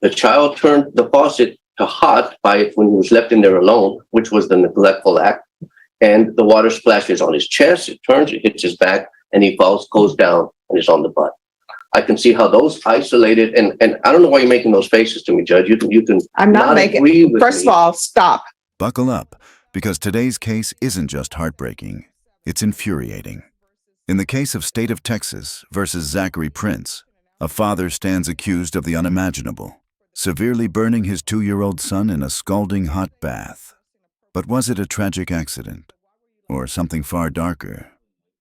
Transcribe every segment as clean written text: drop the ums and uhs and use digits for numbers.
The child turned the faucet to hot when he was left in there alone, which was the neglectful act. And the water splashes on his chest, it turns, it hits his back, and he falls, goes down, and is on the butt. I can see how those isolated, and I don't know why you're making those faces to me, Judge. You can. I'm not making. First of all, stop. Buckle up, because today's case isn't just heartbreaking, it's infuriating. In the case of State of Texas versus Zachary Prince, a father stands accused of the unimaginable, severely burning his 2-year-old son in a scalding hot bath. But was it a tragic accident, or something far darker?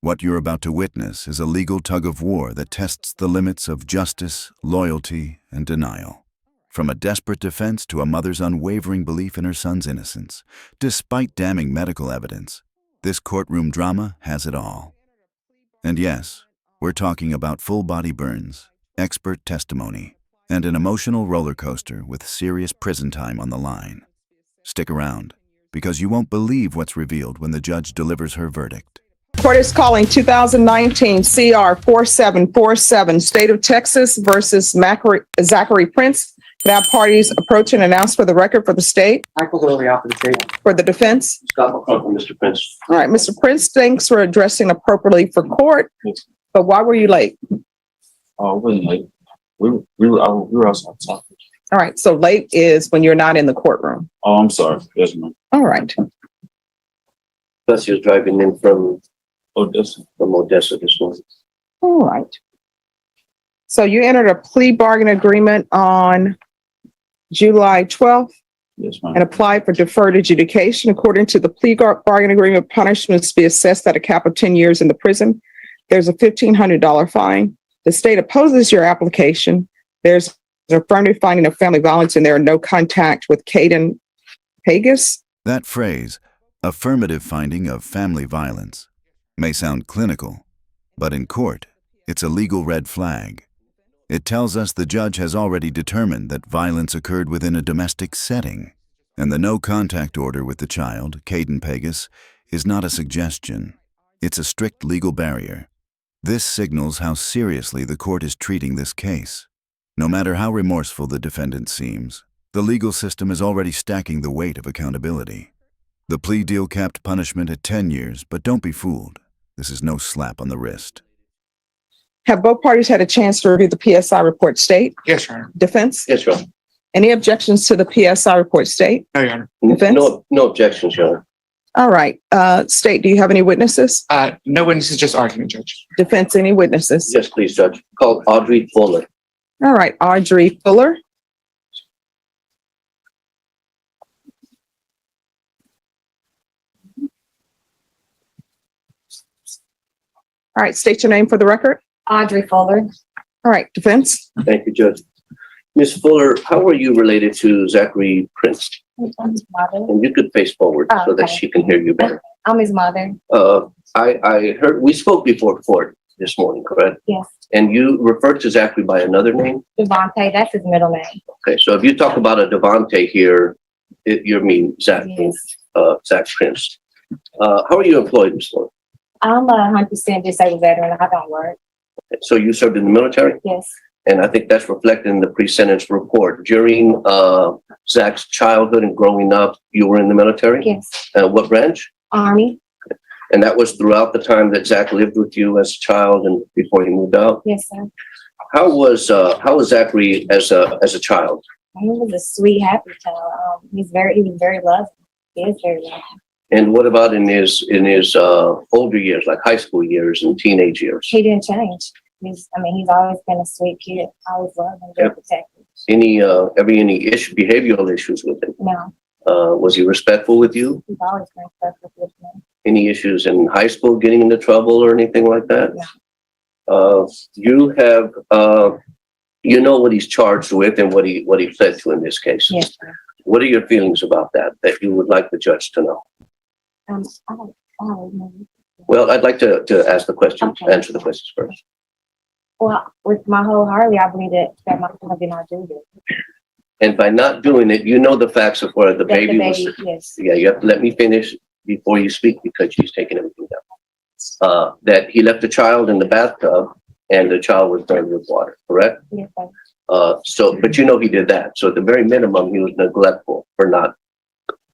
What you're about to witness is a legal tug-of-war that tests the limits of justice, loyalty, and denial. From a desperate defense to a mother's unwavering belief in her son's innocence, despite damning medical evidence, this courtroom drama has it all. And yes, we're talking about full-body burns, expert testimony, and an emotional roller coaster with serious prison time on the line. Stick around, because you won't believe what's revealed when the judge delivers her verdict. Court is calling 2019 CR 4747, State of Texas versus Zachary Prince. Now parties approach and announce for the record for the state. Michael Lilly out for the table. For the defense. Scott McCrum, Mr. Prince. All right, Mr. Prince, thanks for addressing appropriately for court. But why were you late? Oh, it wasn't late. We were outside. All right, so late is when you're not in the courtroom. Oh, I'm sorry. Yes, ma'am. All right. Plus, he was driving in from Odessa this morning. All right. So you entered a plea bargain agreement on July 12th Yes, ma'am. and applied for deferred adjudication. According to the plea bargain agreement, punishments be assessed at a cap of 10 years in the prison. There's a $1,500 fine. The state opposes your application. There's an affirmative finding of family violence and there are no contact with Caden Pegas. That phrase, affirmative finding of family violence, may sound clinical, but in court, it's a legal red flag. It tells us the judge has already determined that violence occurred within a domestic setting, and the no contact order with the child, Caden Pegas, is not a suggestion. It's a strict legal barrier. This signals how seriously the court is treating this case. No matter how remorseful the defendant seems, the legal system is already stacking the weight of accountability. The plea deal capped punishment at 10 years, but don't be fooled. This is no slap on the wrist. Have both parties had a chance to review the PSI report, state? Yes, Your Honor. Defense? Yes, Your Honor. Any objections to the PSI report, state? No, Your Honor. Defense? No objections, Your Honor. All right. State, do you have any witnesses? No witnesses, just argument, Judge. Defense, any witnesses? Yes, please, Judge. Call Audrey Fuller. All right. Audrey Fuller. All right. State your name for the record. Audrey Fuller. All right. Defense? Thank you, Judge. Ms. Fuller, how are you related to Zachary Prince? I'm his mother. And you could face forward Oh, so that okay. she can hear you better. I'm his mother. I heard, we spoke before court this morning, correct? Yes. And you referred to Zachary by another name? Devontae, that's his middle name. Okay, so if you talk about a Devontae here, you mean Zach, Yes. Zach Prince. How are you employed, Ms. Fuller? I'm a 100% disabled veteran. I don't work. So you served in the military? Yes. And I think that's reflected in the pre-sentence report. During Zach's childhood and growing up, you were in the military? Yes. What branch? Army. And that was throughout the time that Zach lived with you as a child and before he moved out? Yes, sir. How was Zachary as a child? He was a sweet, happy child. He was very loving. He is very loving. And what about in his older years, like high school years and teenage years? He didn't change. He's always been a sweet kid. I always loved him, very protective. Any behavioral issues with him? No, Was he respectful with you? he's always been respectful with me. Any issues in high school, getting into trouble or anything like that? No. You have, you know what he's charged with and what he pled to in this case. Yes, sir. What are your feelings about that you would like the judge to know? I don't know. Well, I'd like to ask the questions, Okay. answer the questions first. Well, with my whole heart, I believe that my son did not do this. And by not doing it, you know the facts of where the baby was. Yes. Yeah, you have to let me finish before you speak because she's taking everything down. That he left the child in the bathtub and the child was burned with water, correct? Yes, sir. But you know he did that. So at the very minimum, he was neglectful for not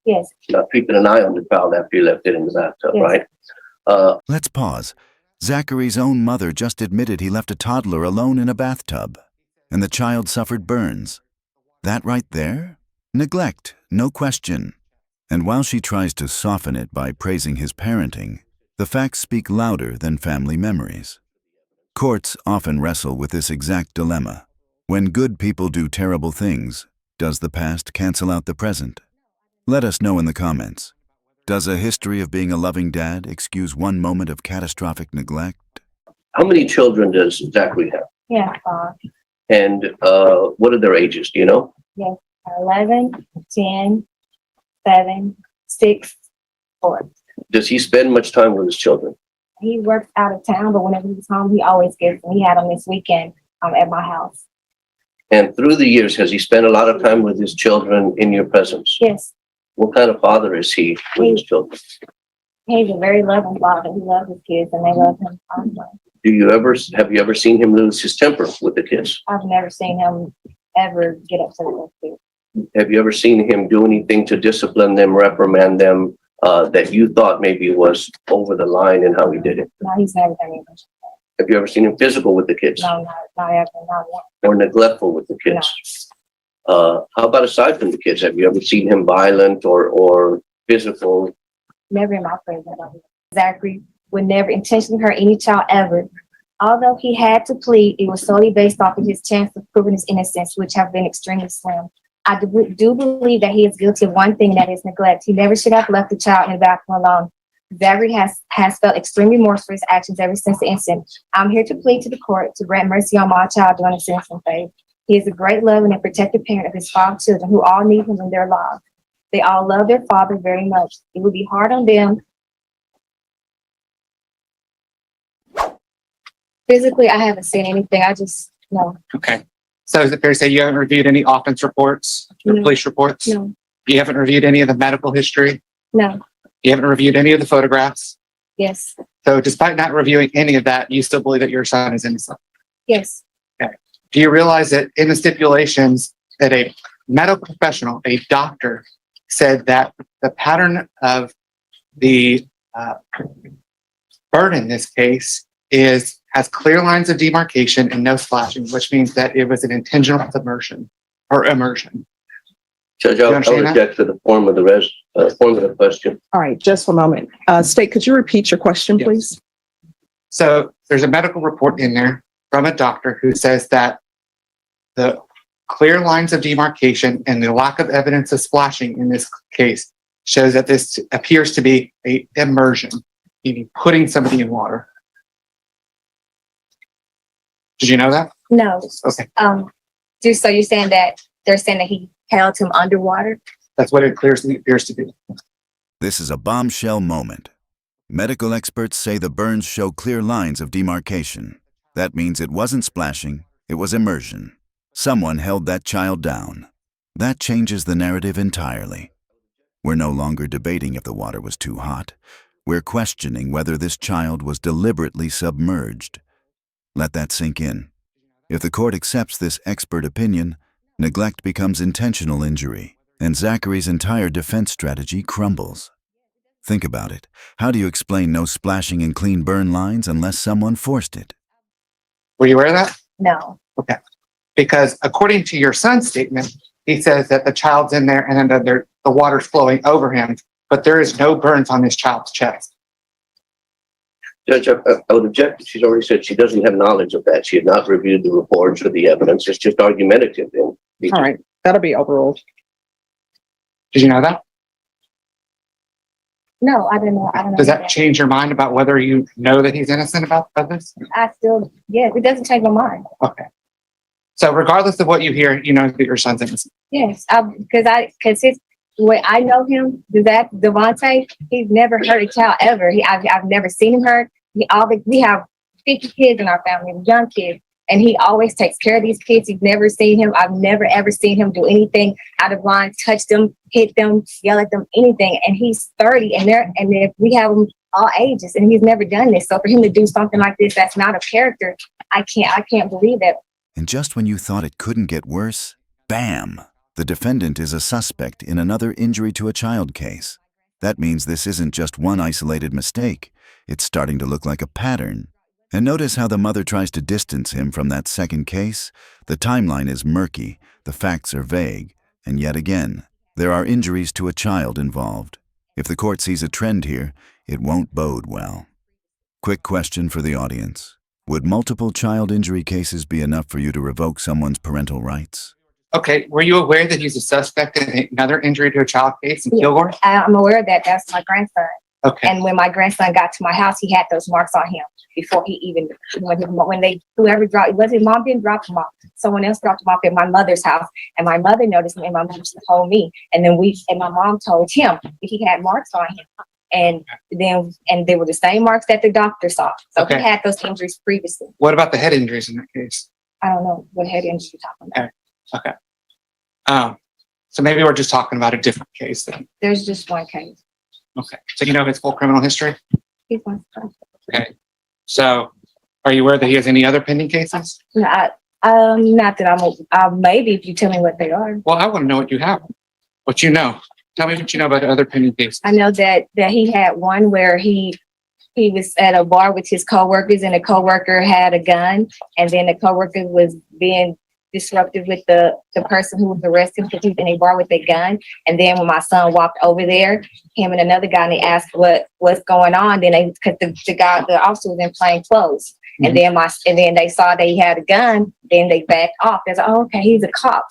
Yes, keeping an eye on the child after he left it in the bathtub, Yes. right? Let's pause. Zachary's own mother just admitted he left a toddler alone in a bathtub, and the child suffered burns. That right there? Neglect, no question. And while she tries to soften it by praising his parenting, the facts speak louder than family memories. Courts often wrestle with this exact dilemma. When good people do terrible things, does the past cancel out the present? Let us know in the comments. Does a history of being a loving dad excuse one moment of catastrophic neglect? How many children does Zachary have? yeah, 5, And what are their ages? Do you know? 11, 10, 7, 6, 4. Does he spend much time with his children? He works out of town, but whenever he's home, he always gets them. He had them this weekend at my house. And through the years, has he spent a lot of time with his children in your presence? Yes, What kind of father is he with his children? he's a very loving father. He loves his kids and they love him also. Have you ever seen him lose his temper with the kids? I've never seen him ever get upset with kids. Have you ever seen him do anything to discipline them, reprimand them, that you thought maybe was over the line in how he did it? No, he's never done anything. Have you ever seen him physical with the kids No, not ever, not once. or neglectful with the kids? How about aside from the kids? Have you ever seen him violent or physical? Never in my presence. Zachary would never intentionally hurt any child ever. Although he had to plead, it was solely based off of his chance of proving his innocence, which have been extremely slim. I do believe that he is guilty of one thing, that is neglect. He never should have left the child in the bathroom alone. Zachary has felt extreme remorse for his actions ever since the incident. I'm here to plead to the court to grant mercy on my child during the sentencing phase. He is a great, loving, and protective parent of his 5 children who all need him in their lives. They all love their father very much. It would be hard on them. Physically, I haven't seen anything. I just, no. Okay. So is it fair to say you haven't reviewed any offense reports or No. police reports? No, You haven't reviewed any of the medical history? no, You haven't reviewed any of the photographs? yes, So despite not reviewing any of that, you still believe that your son is innocent? yes, Do you realize that in the stipulations that a medical professional, a doctor, said that the pattern of the burn in this case has clear lines of demarcation and no splashing, which means that it was an intentional submersion or immersion. Judge, You I'll understand that? object to the form of the question. All right, just a moment. State, could you repeat your question, Yes. please? So there's a medical report in there from a doctor who says that the clear lines of demarcation and the lack of evidence of splashing in this case shows that this appears to be a immersion, meaning putting somebody in water. Did you know that? no. Okay. So you're saying that they're saying that he held him underwater? That's what it clearly appears to be. This is a bombshell moment. Medical experts say the burns show clear lines of demarcation. That means it wasn't splashing, it was immersion. Someone held that child down. That changes the narrative entirely. We're no longer debating if the water was too hot. We're questioning whether this child was deliberately submerged. Let that sink in. If the court accepts this expert opinion, neglect becomes intentional injury, and Zachary's entire defense strategy crumbles. Think about it. How do you explain no splashing and clean burn lines unless someone forced it? Were you aware of that? No, Because according to your son's statement, he says that the child's in there and then the water's flowing over him, but there is no burns on this child's chest. Judge, I would object. She's already said she doesn't have knowledge of that. She had not reviewed the reports or the evidence. It's just argumentative. All right, that'll be overruled. Did you know that? no, I didn't know. I don't know. Does that change your mind about whether you know that he's innocent about this? I still, yeah, it doesn't change my mind. Okay. So regardless of what you hear, you know that your son's innocent. Yes, because his way I know him, that Devontae, he's never hurt a child ever. I've never seen him hurt. We have 50 kids in our family, young kids, and he always takes care of these kids. He's never seen him. I've never ever seen him do anything out of line, touch them, hit them, yell at them, anything. And he's 30, and if we have them all ages, and he's never done this. So for him to do something like this, that's not a character. I can't believe that. And just when you thought it couldn't get worse, bam! The defendant is a suspect in another injury to a child case. That means this isn't just one isolated mistake. It's starting to look like a pattern. And notice how the mother tries to distance him from that second case. The timeline is murky, the facts are vague, and yet again, there are injuries to a child involved. If the court sees a trend here, it won't bode well. Quick question for the audience. Would multiple child injury cases be enough for you to revoke someone's parental rights? Okay, were you aware that he's a suspect in another injury to a child case in Yeah. Kilgore? I'm aware of that. That's my grandson. Okay, And when my grandson got to my house, he had those marks on him before he even, whoever dropped, was his mom didn't drop him off. Someone else dropped him off at my mother's house, and my mother noticed me, and my mom told me, and my mom told him that he had marks on him. And they were the same marks that the doctor saw. So Okay. he had those injuries previously. what about the head injuries in that case? I don't know what head injury you're talking about. So maybe we're just talking about a different case then. There's just one case. Okay, so you know his full criminal history? He's one. Okay, so are you aware that he has any other pending cases? Not that maybe if you tell me what they are. Well, I want to know what you have, what you know. Tell me what you know about the other pending cases. I know that he had one where he was at a bar with his coworkers, and the coworker had a gun, and then the coworker was being disruptive with the person who was arrested because he was in a bar with a gun. And then when my son walked over there, him and another guy, and they asked what's going on. Then because the officer was in plain clothes. And then they saw that he had a gun. Then they backed off. They said, "Oh, okay, he's a cop."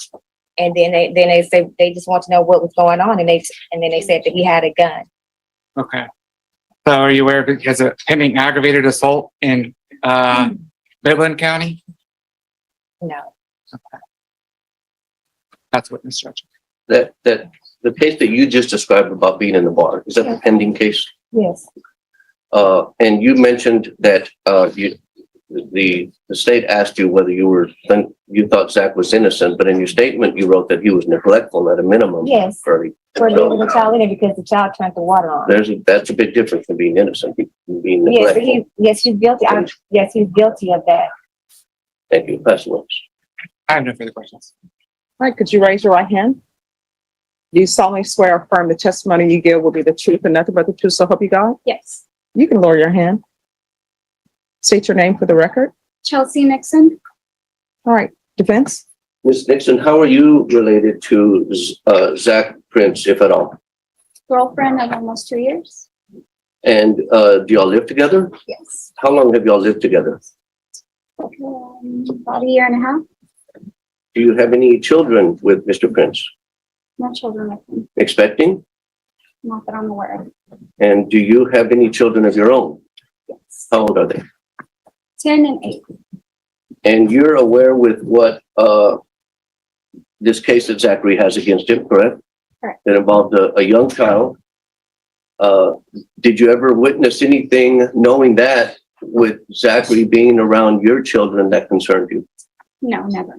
And then they said they just want to know what was going on, and then they said that he had a gun. Okay. So are you aware that he has a pending aggravated assault in Midland County? No, That's witness judgment. That the case that you just described about being in the bar, is that the pending case? yes, And you mentioned that the state asked you whether you thought Zach was innocent, but in your statement you wrote that he was neglectful at a minimum. Yes. For leaving the child in there because the child turned the water on. that's a bit different from being innocent, being Yes, neglectful. he's guilty. Yes, he's guilty of that. Thank you. Pass the notes. I have no further questions. All right, could you raise your right hand? Do you solemnly swear or affirm the testimony you give will be the truth and nothing but the truth, so help you God? Yes. You can lower your hand. State your name for the record. Chelsea Nixon. All right, defense? Ms. Nixon, how are you related to Zach Prince, if at all? Girlfriend of almost 2 years. And do y'all live together? Yes. How long have y'all lived together? About a year and a half. Do you have any children with Mr. Prince? No children with him. Expecting? Not that I'm aware of. And do you have any children of your own? Yes. How old are they? 10 and 8. And you're aware with what this case that Zachary has against him, correct? Correct. That involved a young child. Did you ever witness anything knowing that with Zachary being around your children that concerned you? No, never.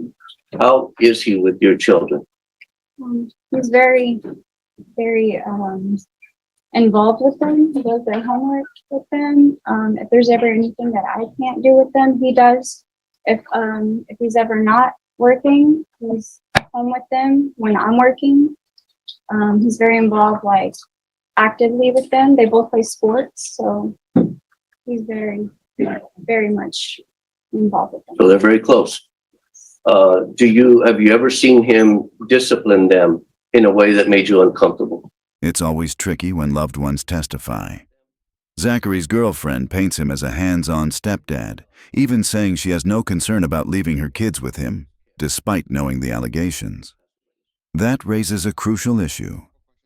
How is he with your children? He's very, very involved with them. He does their homework with them. If there's ever anything that I can't do with them, he does. If he's ever not working, he's home with them when I'm working. He's very involved, like actively with them. They both play sports, so he's very, very much involved with them. So they're very close. Have you ever seen him discipline them in a way that made you uncomfortable? It's always tricky when loved ones testify. Zachary's girlfriend paints him as a hands-on stepdad, even saying she has no concern about leaving her kids with him, despite knowing the allegations. That raises a crucial issue: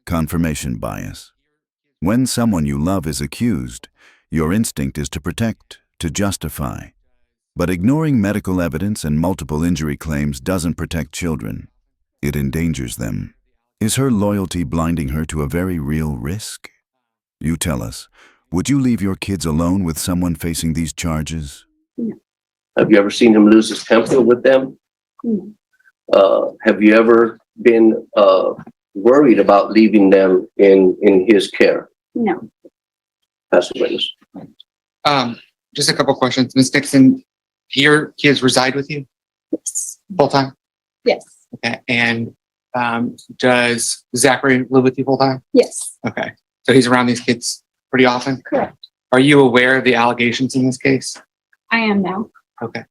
confirmation bias. When someone you love is accused, your instinct is to protect, to justify. But ignoring medical evidence and multiple injury claims doesn't protect children. It endangers them. Is her loyalty blinding her to a very real risk? You tell us, would you leave your kids alone with someone facing these charges? No. Have you ever seen him lose his temper with them? No. Have you ever been worried about leaving them in his care? No. Pass the witness. Just a couple questions. Ms. Nixon, your kids reside with you? Yes. Full-time? Yes. Okay, and does Zachary live with you full-time? Yes. Okay, so he's around these kids pretty often? Correct. Are you aware of the allegations in this case? I am now. Okay.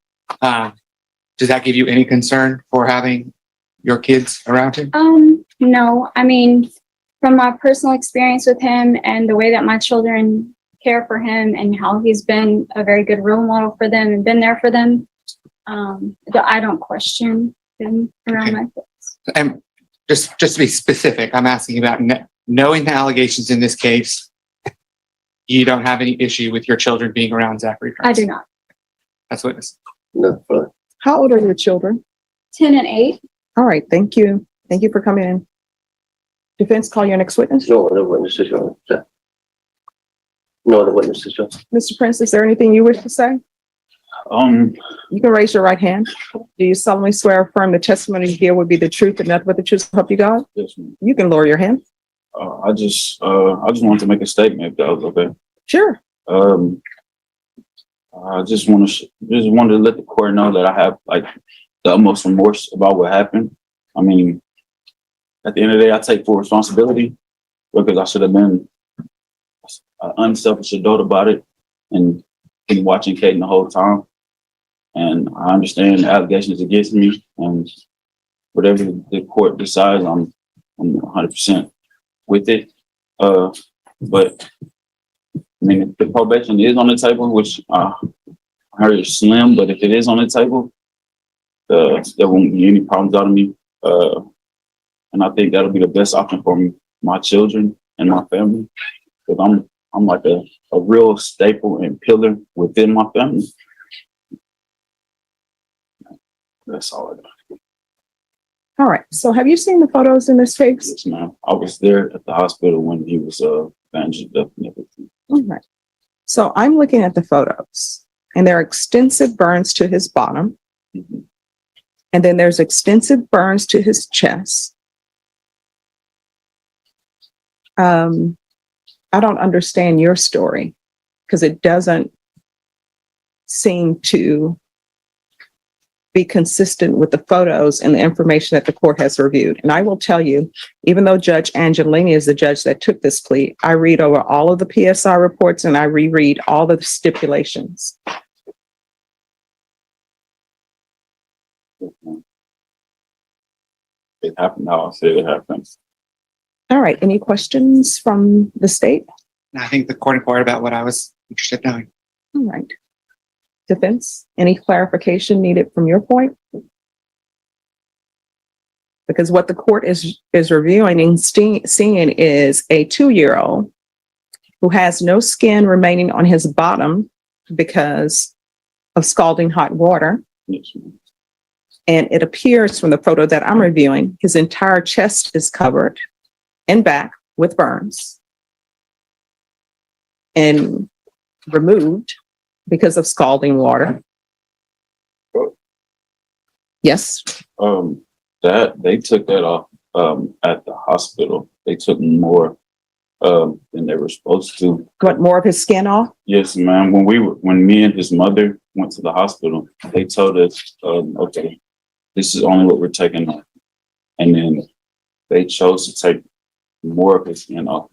Does that give you any concern for having your kids around him? No, I mean, from my personal experience with him and the way that my children care for him and how he's been a very good role model for them and been there for them, I don't question him around Okay. my kids. And just to be specific, I'm asking about knowing the allegations in this case. You don't have any issue with your children being around Zachary Prince? I do not. That's witness. No, further. How old are your children? 10 and 8. All right, thank you. Thank you for coming in. Defense, call your next witness. No other witnesses, Your Honor. No other witnesses, Your Honor. Mr. Prince, is there anything you wish to say? You can raise your right hand. Do you solemnly swear or affirm the testimony you give will be the truth and nothing but the truth, so help you God? Yes, ma'am. You can lower your hand. I just wanted to make a statement if that was okay. Sure. I just wanted to let the court know that I have like the utmost remorse about what happened. I mean, at the end of the day, I take full responsibility because I should have been an unselfish adult about it and been watching Kaden the whole time. And I understand the allegations against me, and whatever the court decides, I'm 100% with it. But I mean, if the probation is on the table, which I heard is slim, but if it is on the table, there won't be any problems out of me. And I think that'll be the best option for me, my children and my family, because I'm like a real staple and pillar within my family. That's all I got. All right. So have you seen the photos in this case? Yes, ma'am. I was there at the hospital when he was bandaged up and everything. All right. So I'm looking at the photos, and there are extensive burns to his bottom. Mhm. And then there's extensive burns to his chest. I don't understand your story because it doesn't seem to be consistent with the photos and the information that the court has reviewed. And I will tell you, even though Judge Angelini is the judge that took this plea, I read over all of the PSI reports and I reread all the stipulations. It happened how I said it happened. All right. Any questions from the state? And I think the court inquired about what I was interested in knowing. All right. Defense, any clarification needed from your point? Because what the court is reviewing and seeing is a 2-year-old who has no skin remaining on his bottom because of scalding hot water. Yes, ma'am. And it appears from the photo that I'm reviewing, his entire chest is covered and back with burns and removed because of scalding water. Yes. That they took that off at the hospital. They took more than they were supposed to. Got more of his skin off? Yes, ma'am. When me and his mother went to the hospital, they told us, okay, this is only what we're taking off. And then they chose to take more of his skin off.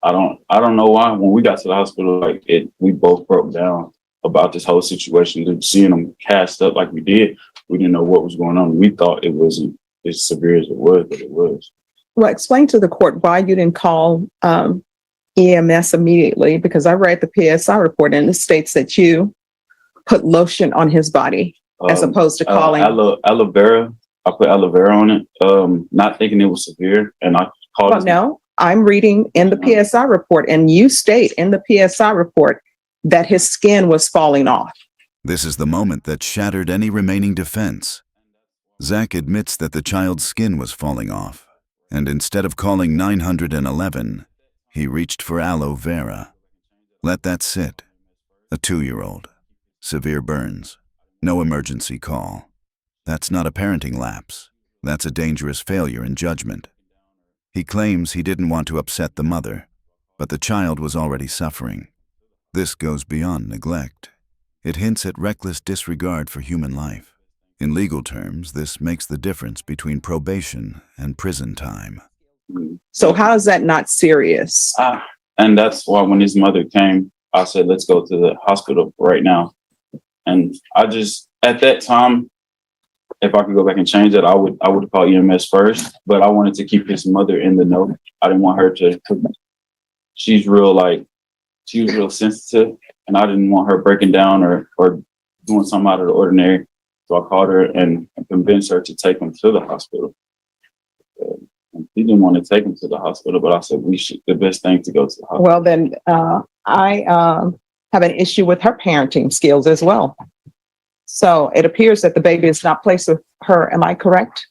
I don't know why. When we got to the hospital, we both broke down about this whole situation. Seeing him cast up like we did, we didn't know what was going on. We thought it wasn't as severe as it was, but it was. Well, explain to the court why you didn't call EMS immediately, because I read the PSI report and it states that you put lotion on his body as opposed to calling. Aloe vera. I put aloe vera on it, not thinking it was severe, and I called. Well, no, I'm reading in the PSI report, and you state in the PSI report that his skin was falling off. This is the moment that shattered any remaining defense. Zach admits that the child's skin was falling off, and instead of calling 911, he reached for aloe vera. Let that sit. A 2-year-old. Severe burns. No emergency call. That's not a parenting lapse. That's a dangerous failure in judgment. He claims he didn't want to upset the mother, but the child was already suffering. This goes beyond neglect. It hints at reckless disregard for human life. In legal terms, this makes the difference between probation and prison time. So how is that not serious? And that's why when his mother came, I said, let's go to the hospital right now. And I just, at that time, if I could go back and change it, I would call EMS first, but I wanted to keep his mother in the know. I didn't want her to, she was real sensitive, and I didn't want her breaking down or doing something out of the ordinary. So I called her and convinced her to take him to the hospital. And he didn't want to take him to the hospital, but I said, the best thing to go to the hospital. Well, then I have an issue with her parenting skills as well. So it appears that the baby is not placed with her. Am I correct?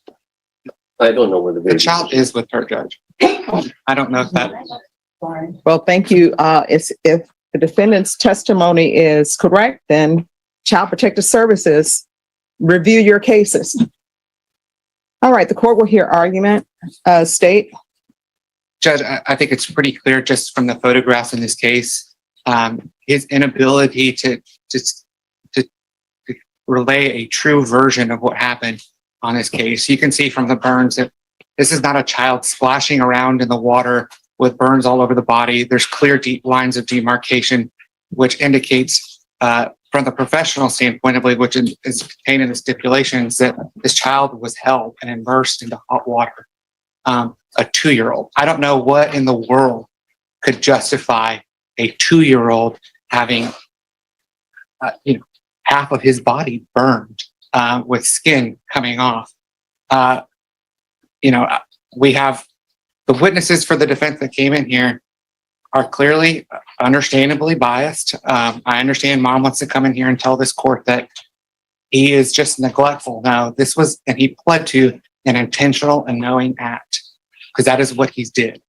I don't know where the The baby child is with her, Judge. I don't know if that, Well, thank you. If the defendant's testimony is correct, then Child Protective Services review your cases. All right, the court will hear argument. State. Judge, I think it's pretty clear just from the photographs in this case, his inability to relay a true version of what happened on this case. You can see from the burns that this is not a child splashing around in the water with burns all over the body. There's clear deep lines of demarcation, which indicates from the professional standpoint, I believe, which is contained in the stipulations, that this child was held and immersed into hot water. A 2-year-old. I don't know what in the world could justify a 2-year-old having, half of his body burned with skin coming off. We have the witnesses for the defense that came in here are clearly, understandably biased. I understand mom wants to come in here and tell this court that he is just neglectful. No, and he pled to an intentional and knowing act, because that is what he did.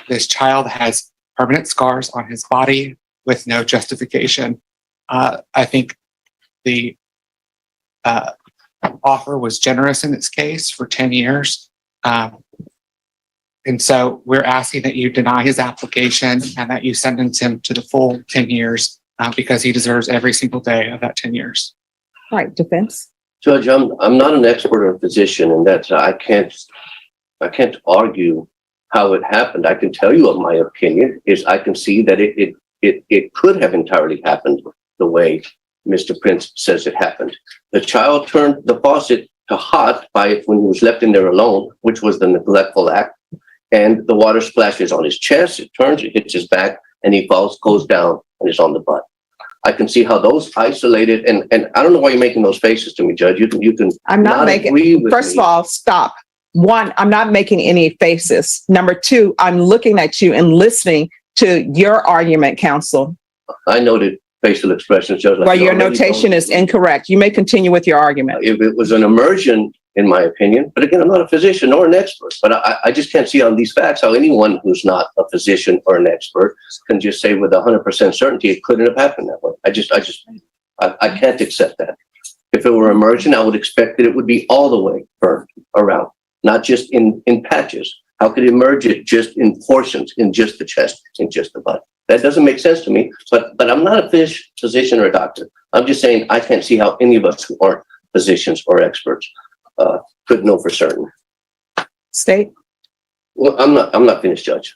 This child has permanent scars on his body with no justification. I think the offer was generous in this case for 10 years. And so we're asking that you deny his application and that you sentence him to the full 10 years because he deserves every single day of that 10 years. All right, defense. Judge, I'm not an expert or physician, and that's I can't argue how it happened. I can tell you what my opinion is. I can see that it could have entirely happened the way Mr. Prince says it happened. The child turned the faucet to hot when he was left in there alone, which was the neglectful act. And the water splashes on his chest, it turns, it hits his back, and he falls, goes down, and is on the butt. I can see how those isolated, and I don't know why you're making those faces to me, Judge. You can. I'm not making. First of all, stop. One, I'm not making any faces. Number two, I'm looking at you and listening to your argument, counsel. I noted facial expressions, Judge. Well, your notation is incorrect. You may continue with your argument. If it was an immersion, in my opinion, but again, I'm not a physician or an expert, but I just can't see on these facts how anyone who's not a physician or an expert can just say with 100% certainty it couldn't have happened that way. I can't accept that. If it were immersion, I would expect that it would be all the way burned around, not just in patches. How could it immerse it just in portions, in just the chest, in just the butt? That doesn't make sense to me, but I'm not a physician or a doctor. I'm just saying I can't see how any of us who aren't physicians or experts could know for certain. State. Well, I'm not finished, Judge.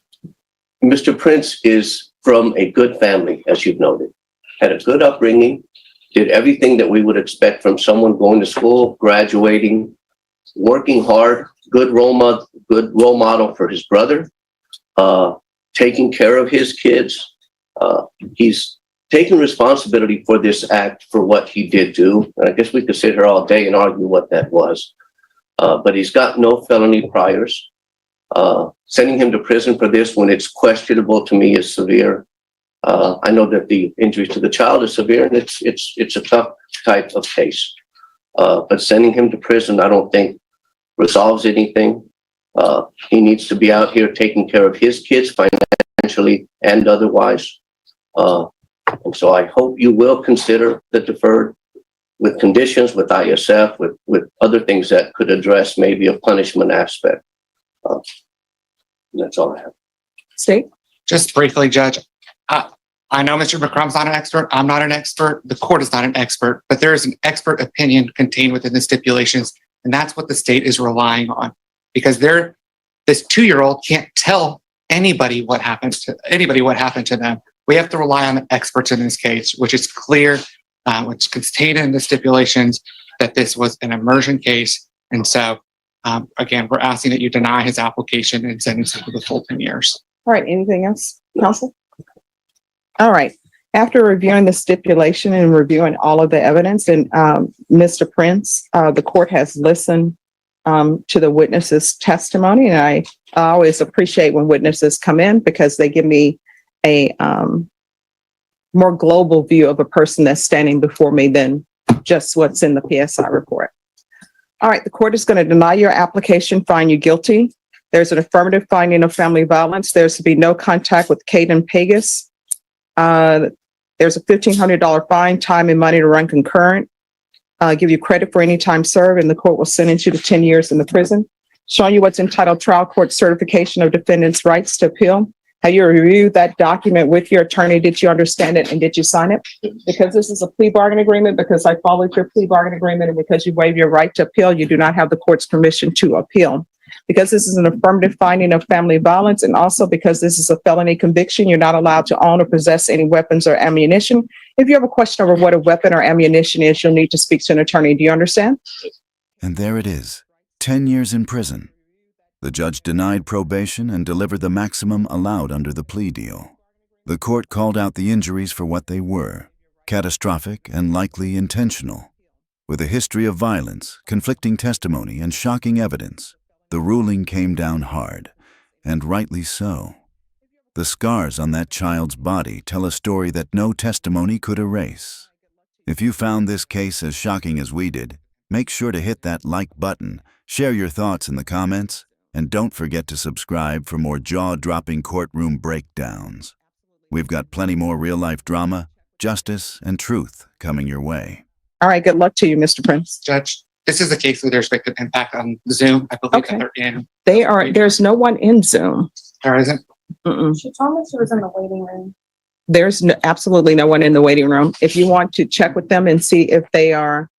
Mr. Prince is from a good family, as you've noted, had a good upbringing, did everything that we would expect from someone going to school, graduating, working hard, good role model for his brother, taking care of his kids. He's taking responsibility for this act for what he did do. And I guess we could sit here all day and argue what that was. But he's got no felony priors. Sending him to prison for this when it's questionable to me is severe. I know that the injuries to the child is severe and it's a tough type of case. But sending him to prison, I don't think resolves anything. He needs to be out here taking care of his kids financially and otherwise. And so I hope you will consider the deferred with conditions, with ISF, with other things that could address maybe a punishment aspect. That's all I have. State. Just briefly, Judge, I know Mr. McCrum's not an expert. I'm not an expert. The court is not an expert, but there is an expert opinion contained within the stipulations. And that's what the state is relying on, because this 2-year-old can't tell anybody what happened to them. We have to rely on the experts in this case, which is clear, which is contained in the stipulations that this was an immersion case. And so, again, we're asking that you deny his application and sentence him to the full 10 years. All right, anything else, counsel? All right, after reviewing the stipulation and reviewing all of the evidence, and Mr. Prince, the court has listened to the witness's testimony, and I always appreciate when witnesses come in because they give me a more global view of a person that's standing before me than just what's in the PSI report. All right, the court is going to deny your application, find you guilty. There's an affirmative finding of family violence. There's to be no contact with Caden Pegas. There's a $1,500 fine, time and money to run concurrent. Give you credit for any time served, and the court will sentence you to 10 years in the prison. Showing you what's entitled Trial Court Certification of Defendant's Rights to Appeal. Have you reviewed that document with your attorney? Did you understand it and did you sign it? Because this is a plea bargain agreement, because I followed your plea bargain agreement, and because you waive your right to appeal, you do not have the court's permission to appeal. Because this is an affirmative finding of family violence, and also because this is a felony conviction, you're not allowed to own or possess any weapons or ammunition. If you have a question over what a weapon or ammunition is, you'll need to speak to an attorney. Do you understand? And there it is, 10 years in prison. The judge denied probation and delivered the maximum allowed under the plea deal. The court called out the injuries for what they were, catastrophic and likely intentional. With a history of violence, conflicting testimony, and shocking evidence, the ruling came down hard, and rightly so. The scars on that child's body tell a story that no testimony could erase. If you found this case as shocking as we did, make sure to hit that like button, share your thoughts in the comments, and don't forget to subscribe for more jaw-dropping courtroom breakdowns. We've got plenty more real-life drama, justice, and truth coming your way. All right, good luck to you, Mr. Prince. Judge, this is the case with respect to impact on Zoom. I believe Okay. that they're in. There's no one in Zoom. There isn't. She told me she was in the waiting room. There's absolutely no one in the waiting room. If you want to check with them and see if they are